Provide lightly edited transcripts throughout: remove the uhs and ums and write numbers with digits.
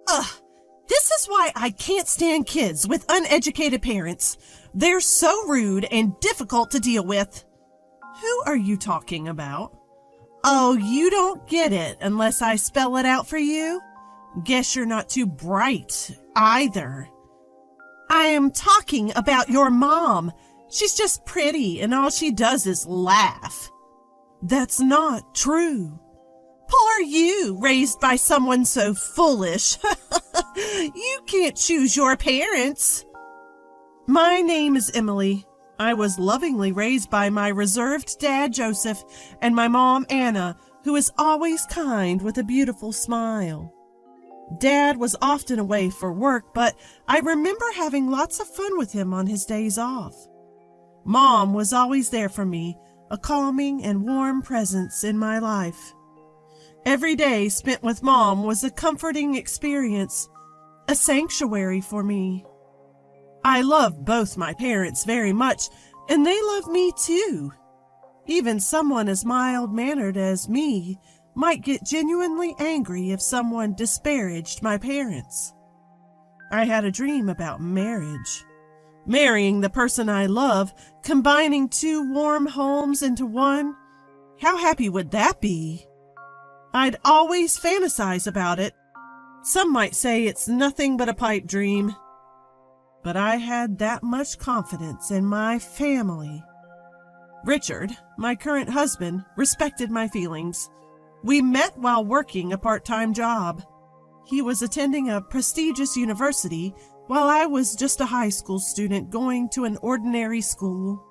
Ugh, this is why I can't stand kids with uneducated parents. They're so rude and difficult to deal with. Who are you talking about? Oh, you don't get it unless I spell it out for you? Guess you're not too bright either. I am talking about your mom. She's just pretty and all she does is laugh. That's not true. Poor you, raised by someone so foolish. You can't choose your parents. My name is Emily. I was lovingly raised by my reserved dad, Joseph, and my mom, Anna, who is always kind with a beautiful smile. Dad was often away for work, but I remember having lots of fun with him on his days off. Mom was always there for me, a calming and warm presence in my life. Every day spent with Mom was a comforting experience, a sanctuary for me. I love both my parents very much, and they love me too. Even someone as mild-mannered as me might get genuinely angry if someone disparaged my parents. I had a dream about marriage. Marrying the person I love, combining two warm homes into one. How happy would that be? I'd always fantasize about it. Some might say it's nothing but a pipe dream. But I had that much confidence in my family. Richard, my current husband, respected my feelings. We met while working a part-time job. He was attending a prestigious university while I was just a high school student going to an ordinary school.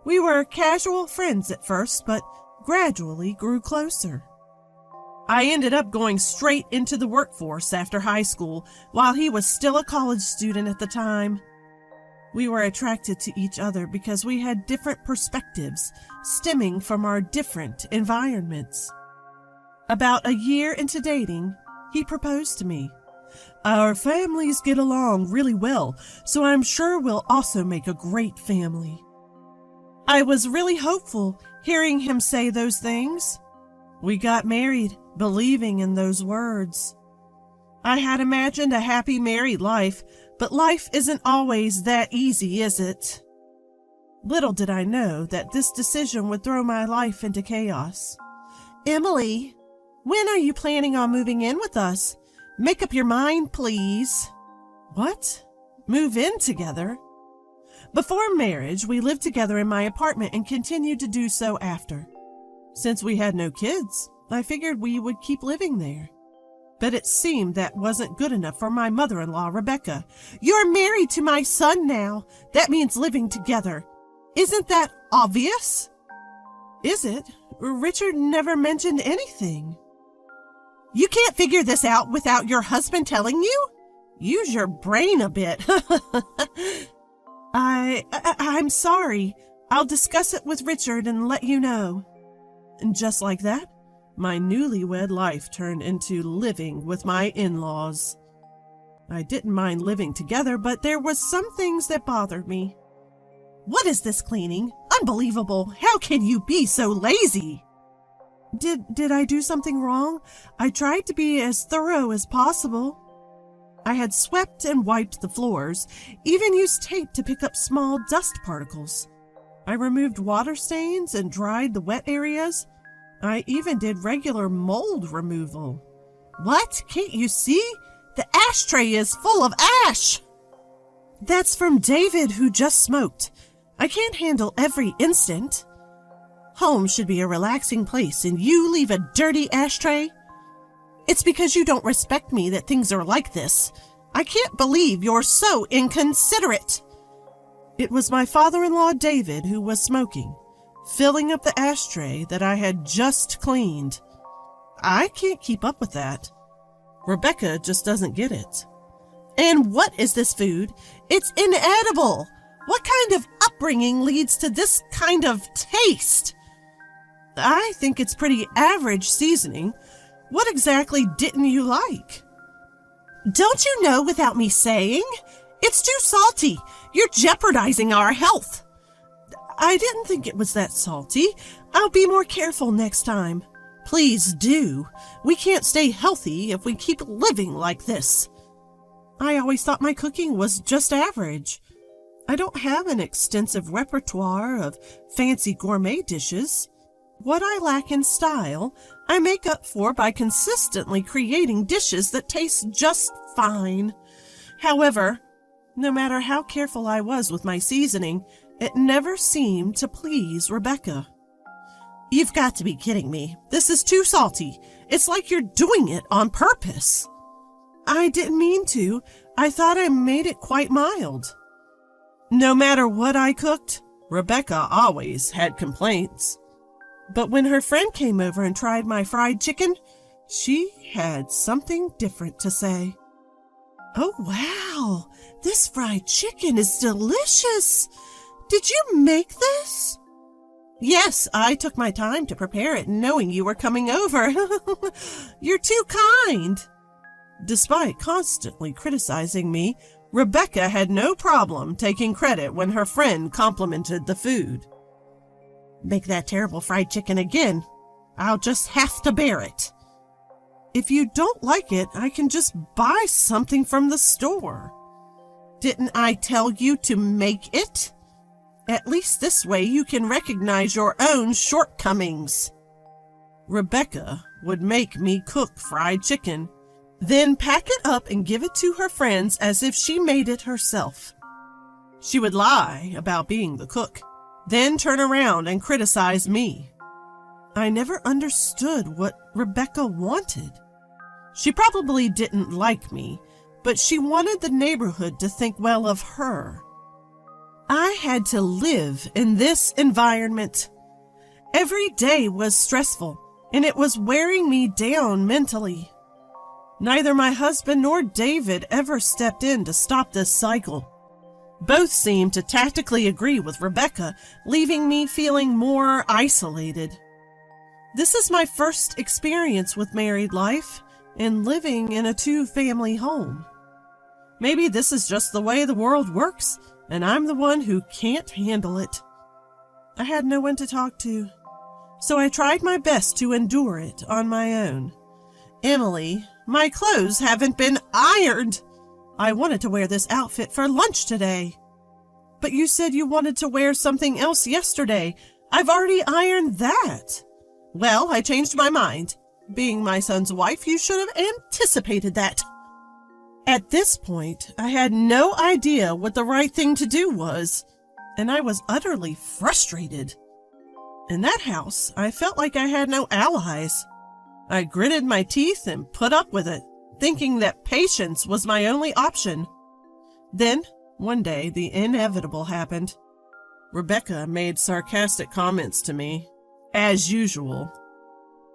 We were casual friends at first, but gradually grew closer. I ended up going straight into the workforce after high school while he was still a college student at the time. We were attracted to each other because we had different perspectives stemming from our different environments. About a year into dating, he proposed to me. Our families get along really well, so I'm sure we'll also make a great family. I was really hopeful hearing him say those things. We got married, believing in those words. I had imagined a happy married life, but life isn't always that easy, is it? Little did I know that this decision would throw my life into chaos. Emily, when are you planning on moving in with us? Make up your mind, please. What? Move in together? Before marriage, we lived together in my apartment and continued to do so after. Since we had no kids, I figured we would keep living there. But it seemed that wasn't good enough for my mother-in-law, Rebecca. You're married to my son now. That means living together. Isn't that obvious? Is it? Richard never mentioned anything. You can't figure this out without your husband telling you? Use your brain a bit. I'm sorry. I'll discuss it with Richard and let you know. And just like that, my newlywed life turned into living with my in-laws. I didn't mind living together, but there was some things that bothered me. What is this cleaning? Unbelievable. How can you be so lazy? Did I do something wrong? I tried to be as thorough as possible. I had swept and wiped the floors, even used tape to pick up small dust particles. I removed water stains and dried the wet areas. I even did regular mold removal. What? Can't you see? The ashtray is full of ash. That's from David, who just smoked. I can't handle every instant. Home should be a relaxing place, and you leave a dirty ashtray? It's because you don't respect me that things are like this. I can't believe you're so inconsiderate. It was my father-in-law, David, who was smoking, filling up the ashtray that I had just cleaned. I can't keep up with that. Rebecca just doesn't get it. And what is this food? It's inedible. What kind of upbringing leads to this kind of taste? I think it's pretty average seasoning. What exactly didn't you like? Don't you know without me saying? It's too salty. You're jeopardizing our health. I didn't think it was that salty. I'll be more careful next time. Please do. We can't stay healthy if we keep living like this. I always thought my cooking was just average. I don't have an extensive repertoire of fancy gourmet dishes. What I lack in style, I make up for by consistently creating dishes that taste just fine. However, no matter how careful I was with my seasoning, it never seemed to please Rebecca. You've got to be kidding me. This is too salty. It's like you're doing it on purpose. I didn't mean to. I thought I made it quite mild. No matter what I cooked, Rebecca always had complaints. But when her friend came over and tried my fried chicken, she had something different to say. Oh, wow, this fried chicken is delicious. Did you make this? Yes, I took my time to prepare it knowing you were coming over. You're too kind. Despite constantly criticizing me, Rebecca had no problem taking credit when her friend complimented the food. Make that terrible fried chicken again. I'll just have to bear it. If you don't like it, I can just buy something from the store. Didn't I tell you to make it? At least this way you can recognize your own shortcomings. Rebecca would make me cook fried chicken, then pack it up and give it to her friends as if she made it herself. She would lie about being the cook, then turn around and criticize me. I never understood what Rebecca wanted. She probably didn't like me, but she wanted the neighborhood to think well of her. I had to live in this environment. Every day was stressful, and it was wearing me down mentally. Neither my husband nor David ever stepped in to stop this cycle. Both seemed to tactically agree with Rebecca, leaving me feeling more isolated. This is my first experience with married life and living in a two-family home. Maybe this is just the way the world works, and I'm the one who can't handle it. I had no one to talk to, so I tried my best to endure it on my own. Emily, my clothes haven't been ironed. I wanted to wear this outfit for lunch today. But you said you wanted to wear something else yesterday. I've already ironed that. Well, I changed my mind. Being my son's wife, you should have anticipated that. At this point, I had no idea what the right thing to do was, and I was utterly frustrated. In that house, I felt like I had no allies. I gritted my teeth and put up with it, thinking that patience was my only option. Then, one day, the inevitable happened. Rebecca made sarcastic comments to me, as usual.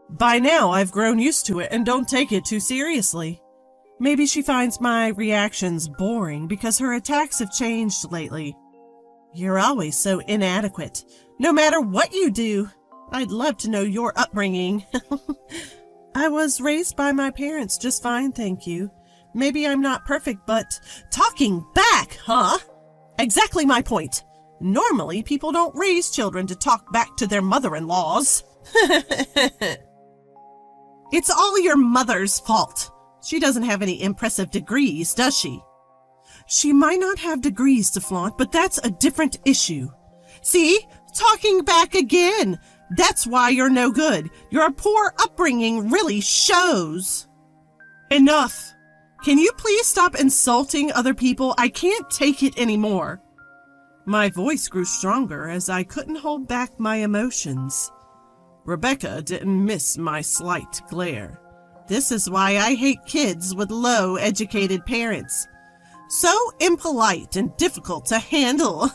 By now, I've grown used to it and don't take it too seriously. Maybe she finds my reactions boring because her attacks have changed lately. You're always so inadequate, no matter what you do. I'd love to know your upbringing. I was raised by my parents just fine, thank you. Maybe I'm not perfect, but talking back, huh? Exactly my point. Normally, people don't raise children to talk back to their mother-in-laws. It's all your mother's fault. She doesn't have any impressive degrees, does she? She might not have degrees to flaunt, but that's a different issue. See? Talking back again. That's why you're no good. Your poor upbringing really shows. Enough. Can you please stop insulting other people? I can't take it anymore. My voice grew stronger as I couldn't hold back my emotions. Rebecca didn't miss my slight glare. This is why I hate kids with low-educated parents. So impolite and difficult to handle.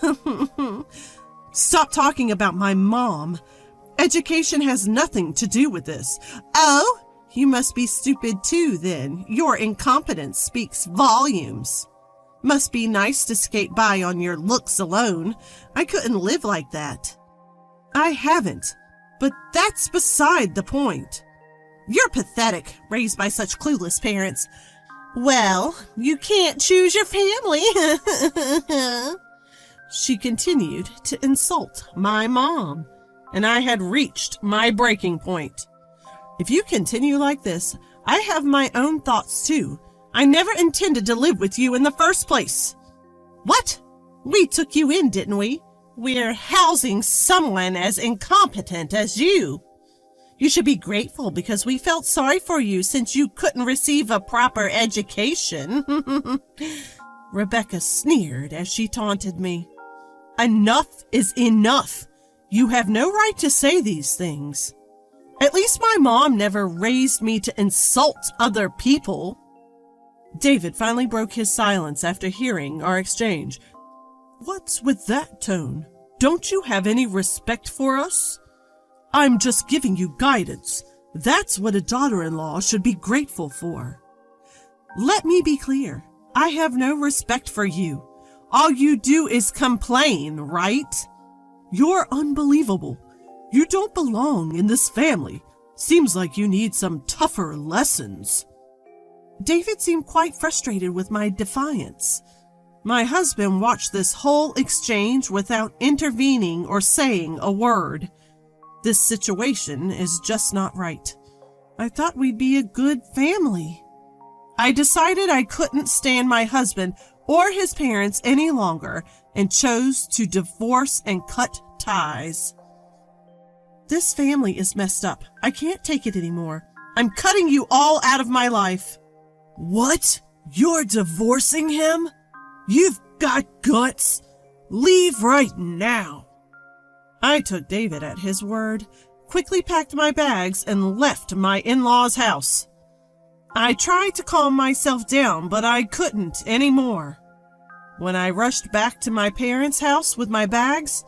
Stop talking about my mom. Education has nothing to do with this. Oh, you must be stupid too, then. Your incompetence speaks volumes. Must be nice to skate by on your looks alone. I couldn't live like that. I haven't, but that's beside the point. You're pathetic, raised by such clueless parents. Well, you can't choose your family. She continued to insult my mom, and I had reached my breaking point. If you continue like this, I have my own thoughts too. I never intended to live with you in the first place. What? We took you in, didn't we? We're housing someone as incompetent as you. You should be grateful because we felt sorry for you since you couldn't receive a proper education. Rebecca sneered as she taunted me. Enough is enough. You have no right to say these things. At least my mom never raised me to insult other people. David finally broke his silence after hearing our exchange. What's with that tone? Don't you have any respect for us? I'm just giving you guidance. That's what a daughter-in-law should be grateful for. Let me be clear. I have no respect for you. All you do is complain, right? You're unbelievable. You don't belong in this family. Seems like you need some tougher lessons. David seemed quite frustrated with my defiance. My husband watched this whole exchange without intervening or saying a word. This situation is just not right. I thought we'd be a good family. I decided I couldn't stand my husband or his parents any longer and chose to divorce and cut ties. This family is messed up. I can't take it anymore. I'm cutting you all out of my life. What? You're divorcing him? You've got guts. Leave right now. I took David at his word, quickly packed my bags, and left my in-laws' house. I tried to calm myself down, but I couldn't anymore. When I rushed back to my parents' house with my bags,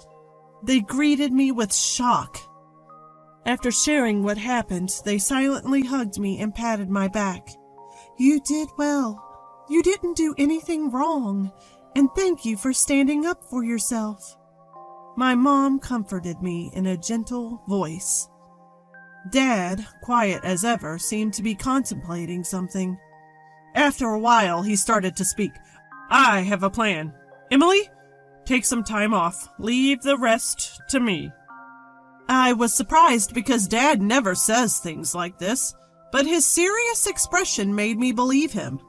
they greeted me with shock. After sharing what happened, they silently hugged me and patted my back. You did well. You didn't do anything wrong, and thank you for standing up for yourself. My mom comforted me in a gentle voice. Dad, quiet as ever, seemed to be contemplating something. After a while, he started to speak. I have a plan. Emily, take some time off. Leave the rest to me. I was surprised because Dad never says things like this, but his serious expression made me believe him.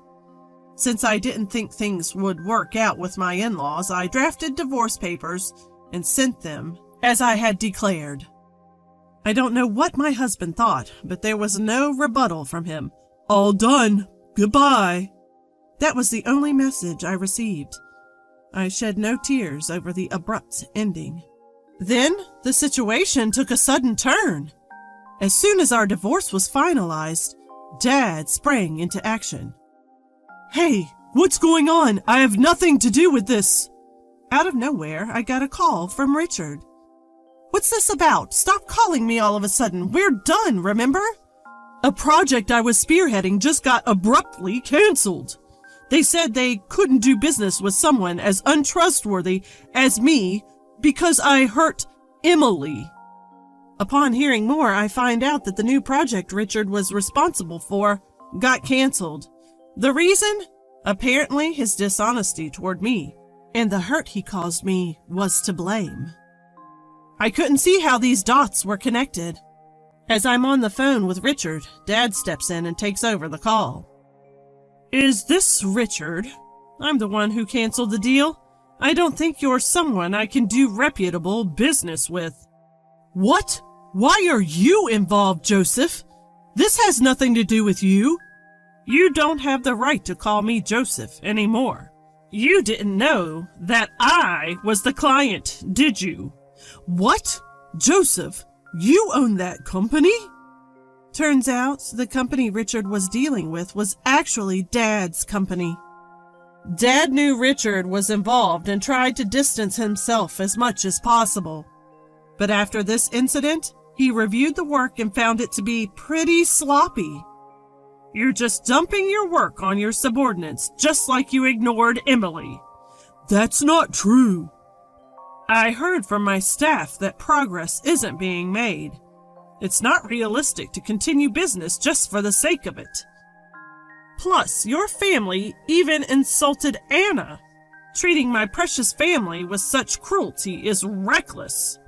Since I didn't think things would work out with my in-laws, I drafted divorce papers and sent them as I had declared. I don't know what my husband thought, but there was no rebuttal from him. All done. Goodbye. That was the only message I received. I shed no tears over the abrupt ending. Then the situation took a sudden turn. As soon as our divorce was finalized, Dad sprang into action. Hey, what's going on? I have nothing to do with this. Out of nowhere, I got a call from Richard. What's this about? Stop calling me all of a sudden. We're done, remember? A project I was spearheading just got abruptly canceled. They said they couldn't do business with someone as untrustworthy as me because I hurt Emily. Upon hearing more, I find out that the new project Richard was responsible for got canceled. The reason? Apparently his dishonesty toward me, and the hurt he caused me was to blame. I couldn't see how these dots were connected. As I'm on the phone with Richard, Dad steps in and takes over the call. Is this Richard? I'm the one who canceled the deal. I don't think you're someone I can do reputable business with. What? Why are you involved, Joseph? This has nothing to do with you. You don't have the right to call me Joseph anymore. You didn't know that I was the client, did you? What? Joseph, you own that company? Turns out the company Richard was dealing with was actually Dad's company. Dad knew Richard was involved and tried to distance himself as much as possible. But after this incident, he reviewed the work and found it to be pretty sloppy. You're just dumping your work on your subordinates, just like you ignored Emily. That's not true. I heard from my staff that progress isn't being made. It's not realistic to continue business just for the sake of it. Plus, your family even insulted Anna. Treating my precious family with such cruelty is reckless.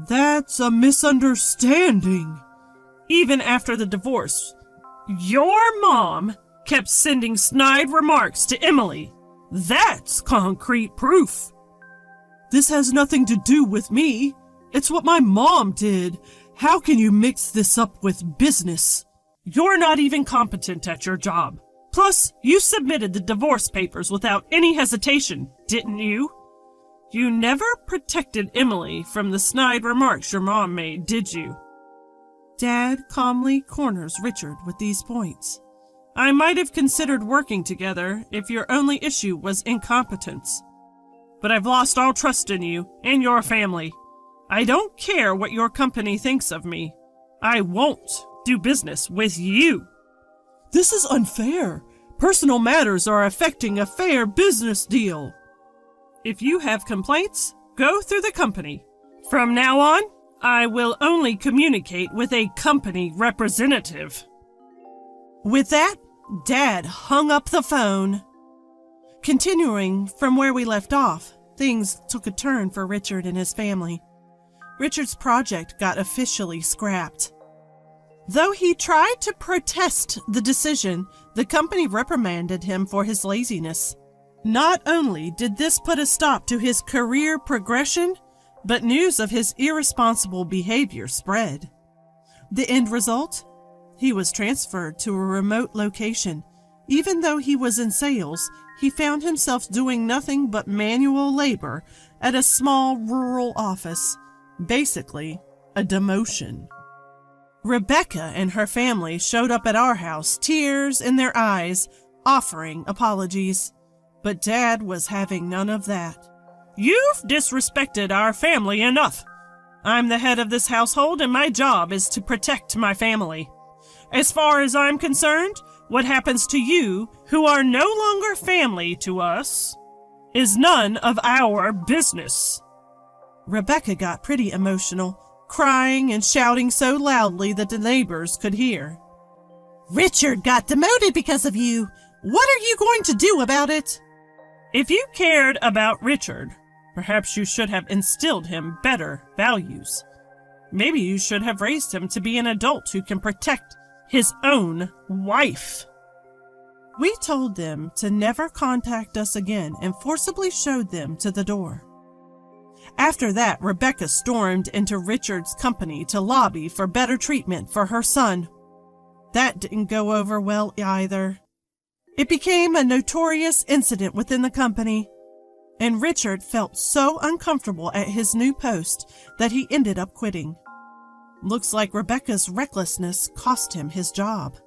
That's a misunderstanding. even after the divorce. Your mom kept sending snide remarks to Emily. That's concrete proof. This has nothing to do with me. It's what my mom did. How can you mix this up with business? You're not even competent at your job. Plus, you submitted the divorce papers without any hesitation, didn't you? You never protected Emily from the snide remarks your mom made, did you? Dad calmly corners Richard with these points. I might have considered working together if your only issue was incompetence. But I've lost all trust in you and your family. I don't care what your company thinks of me. I won't do business with you. This is unfair. Personal matters are affecting a fair business deal. If you have complaints, go through the company. From now on, I will only communicate with a company representative. With that, Dad hung up the phone. Continuing from where we left off, things took a turn for Richard and his family. Richard's project got officially scrapped. Though he tried to protest the decision, the company reprimanded him for his laziness. Not only did this put a stop to his career progression, but news of his irresponsible behavior spread. The end result? He was transferred to a remote location. Even though he was in sales, he found himself doing nothing but manual labor at a small rural office. Basically, a demotion. Rebecca and her family showed up at our house, tears in their eyes, offering apologies. But Dad was having none of that. You've disrespected our family enough. I'm the head of this household and my job is to protect my family. As far as I'm concerned, what happens to you, who are no longer family to us, is none of our business. Rebecca got pretty emotional, crying and shouting so loudly that the neighbors could hear. Richard got demoted because of you. What are you going to do about it? If you cared about Richard, perhaps you should have instilled him better values. Maybe you should have raised him to be an adult who can protect his own wife. We told them to never contact us again and forcibly showed them to the door. After that, Rebecca stormed into Richard's company to lobby for better treatment for her son. That didn't go over well either. It became a notorious incident within the company, and Richard felt so uncomfortable at his new post that he ended up quitting. Looks like Rebecca's recklessness cost him his job.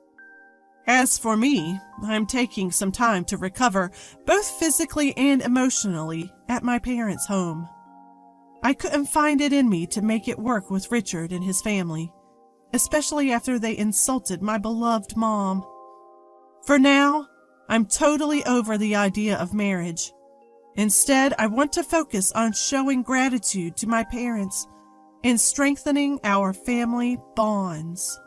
As for me, I'm taking some time to recover, both physically and emotionally, at my parents' home. I couldn't find it in me to make it work with Richard and his family, especially after they insulted my beloved mom. For now, I'm totally over the idea of marriage. Instead, I want to focus on showing gratitude to my parents and strengthening our family bonds.